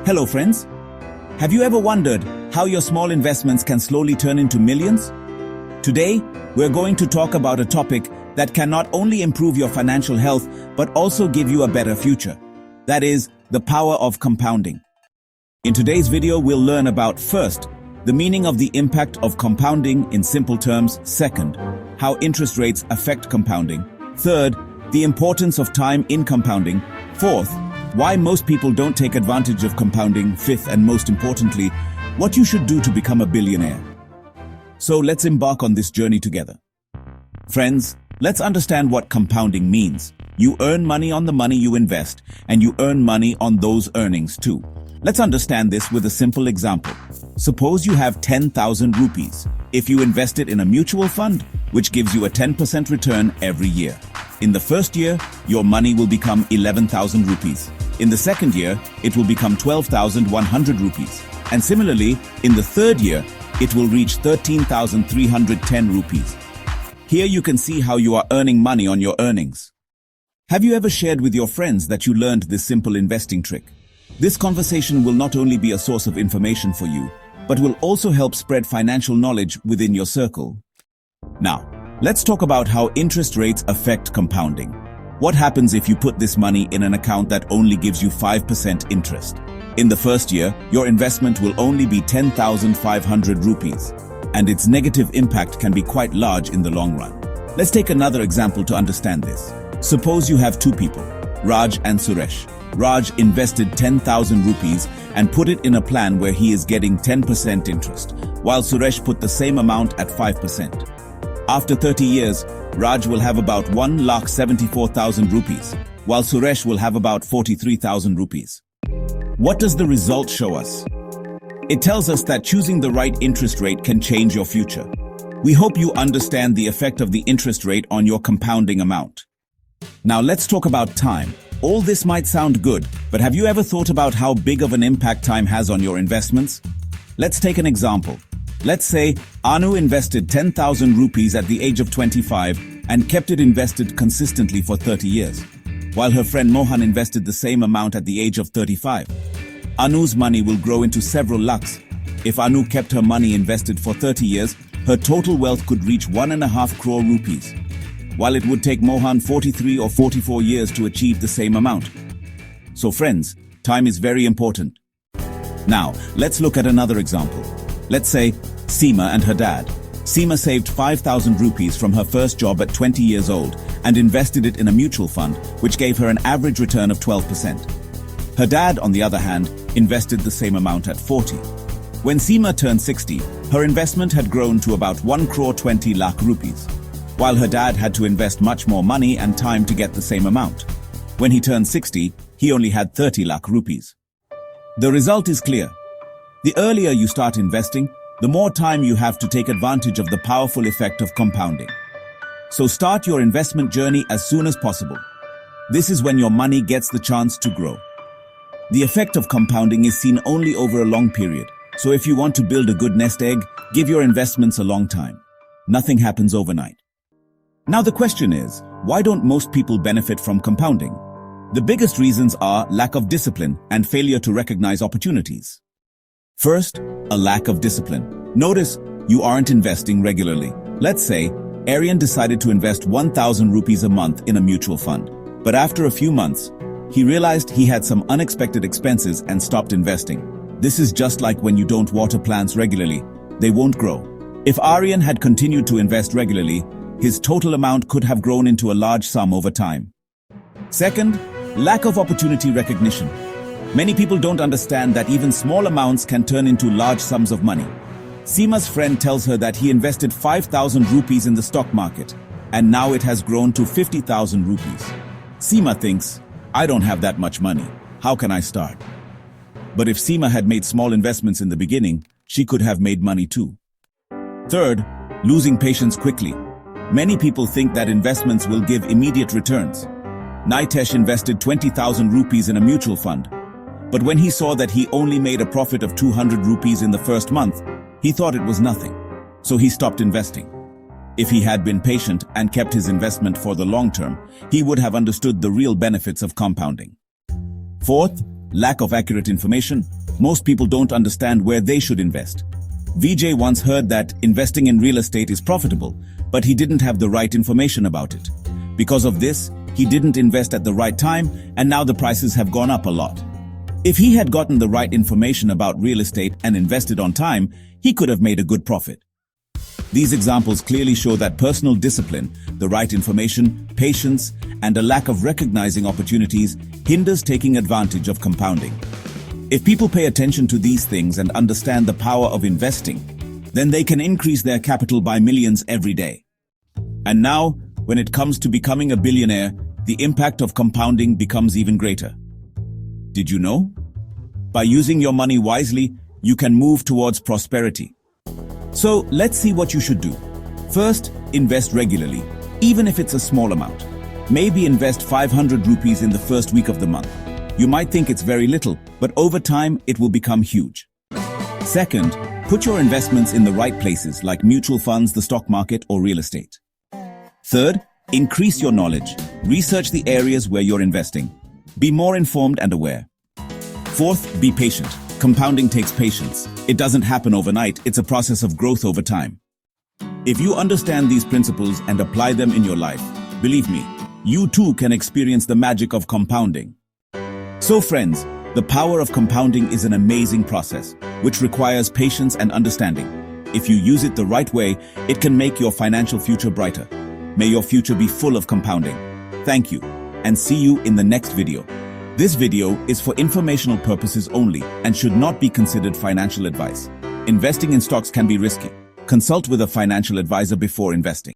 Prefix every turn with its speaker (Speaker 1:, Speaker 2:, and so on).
Speaker 1: Hello friends. Have you ever wondered how your small investments can slowly turn into millions? Today, we're going to talk about a topic that can not only improve your financial health but also give you a better future. That is, the power of compounding. In today's video, we'll learn about first, the meaning of the impact of compounding in simple terms. Second, how interest rates affect compounding. Third, the importance of time in compounding. Fourth, why most people don't take advantage of compounding. Fifth, and most importantly, what you should do to become a billionaire. So let's embark on this journey together. Friends, let's understand what compounding means. You earn money on the money you invest, and you earn money on those earnings too. Let's understand this with a simple example. Suppose you have 10,000 rupees. If you invest it in a mutual fund, which gives you a 10% return every year. In the first year, your money will become 11,000 rupees. In the second year, it will become 12,100 rupees. And similarly, in the third year, it will reach 13,310 rupees. Here you can see how you are earning money on your earnings. Have you ever shared with your friends that you learned this simple investing trick? This conversation will not only be a source of information for you, but will also help spread financial knowledge within your circle. Now, let's talk about how interest rates affect compounding. What happens if you put this money in an account that only gives you 5% interest? In the first year, your investment will only be 10,500 rupees, and its negative impact can be quite large in the long run. Let's take another example to understand this. Suppose you have two people, Raj and Suresh. Raj invested 10,000 rupees and put it in a plan where he is getting 10% interest, while Suresh put the same amount at 5%. After 30 years, Raj will have about 1,74,000 rupees, while Suresh will have about 43,000 rupees. What does the result show us? It tells us that choosing the right interest rate can change your future. We hope you understand the effect of the interest rate on your compounding amount. Now let's talk about time. All this might sound good, but have you ever thought about how big of an impact time has on your investments? Let's take an example. Let's say Anu invested 10,000 rupees at the age of 25 and kept it invested consistently for 30 years, while her friend Mohan invested the same amount at the age of 35. Anu's money will grow into several lakhs. If Anu kept her money invested for 30 years, her total wealth could reach 1.5 crore rupees, while it would take Mohan 43 or 44 years to achieve the same amount. So friends, time is very important. Now, let's look at another example. Let's say Seema and her dad. Seema saved 5,000 rupees from her first job at 20 years old and invested it in a mutual fund, which gave her an average return of 12%. Her dad, on the other hand, invested the same amount at 40. When Seema turned 60, her investment had grown to about 1 crore 20 lakh rupees, while her dad had to invest much more money and time to get the same amount. When he turned 60, he only had 30 lakh rupees. The result is clear. The earlier you start investing, the more time you have to take advantage of the powerful effect of compounding. So start your investment journey as soon as possible. This is when your money gets the chance to grow. The effect of compounding is seen only over a long period, so if you want to build a good nest egg, give your investments a long time. Nothing happens overnight. Now the question is, why don't most people benefit from compounding? The biggest reasons are lack of discipline and failure to recognize opportunities. First, a lack of discipline. Notice you aren't investing regularly. Let's say Aryan decided to invest 1,000 rupees a month in a mutual fund. But after a few months, he realized he had some unexpected expenses and stopped investing. This is just like when you don't water plants regularly, they won't grow. If Aryan had continued to invest regularly, his total amount could have grown into a large sum over time. Second, lack of opportunity recognition. Many people don't understand that even small amounts can turn into large sums of money. Seema's friend tells her that he invested 5,000 rupees in the stock market, and now it has grown to 50,000 rupees. Seema thinks, I don't have that much money. How can I start? But if Seema had made small investments in the beginning, she could have made money too. Third, losing patience quickly. Many people think that investments will give immediate returns. Nitesh invested 20,000 rupees in a mutual fund. But when he saw that he only made a profit of 200 rupees in the first month, he thought it was nothing. So he stopped investing. If he had been patient and kept his investment for the long term, he would have understood the real benefits of compounding. Fourth, Lack of accurate information. Most people don't understand where they should invest. VJ once heard that investing in real estate is profitable, but he didn't have the right information about it. Because of this, he didn't invest at the right time, and now the prices have gone up a lot. If he had gotten the right information about real estate and invested on time, he could have made a good profit. These examples clearly show that personal discipline, the right information, patience, and a lack of recognizing opportunities hinders taking advantage of compounding. If people pay attention to these things and understand the power of investing, then they can increase their capital by millions every day. And now, when it comes to becoming a billionaire, the impact of compounding becomes even greater. Did you know? By using your money wisely, you can move towards prosperity. So let's see what you should do. First, invest regularly, even if it's a small amount. Maybe invest 500 rupees in the first week of the month. You might think it's very little, but over time it will become huge. Second, put your investments in the right places like mutual funds, the stock market, or real estate. Third, increase your knowledge. Research the areas where you're investing. Be more informed and aware. Fourth, be patient. Compounding takes patience. It doesn't happen overnight. It's a process of growth over time. If you understand these principles and apply them in your life, believe me, you too can experience the magic of compounding. So friends, the power of compounding is an amazing process, which requires patience and understanding. If you use it the right way, it can make your financial future brighter. May your future be full of compounding. Thank you, and see you in the next video. This video is for informational purposes only and should not be considered financial advice. Investing in stocks can be risky. Consult with a financial advisor before investing.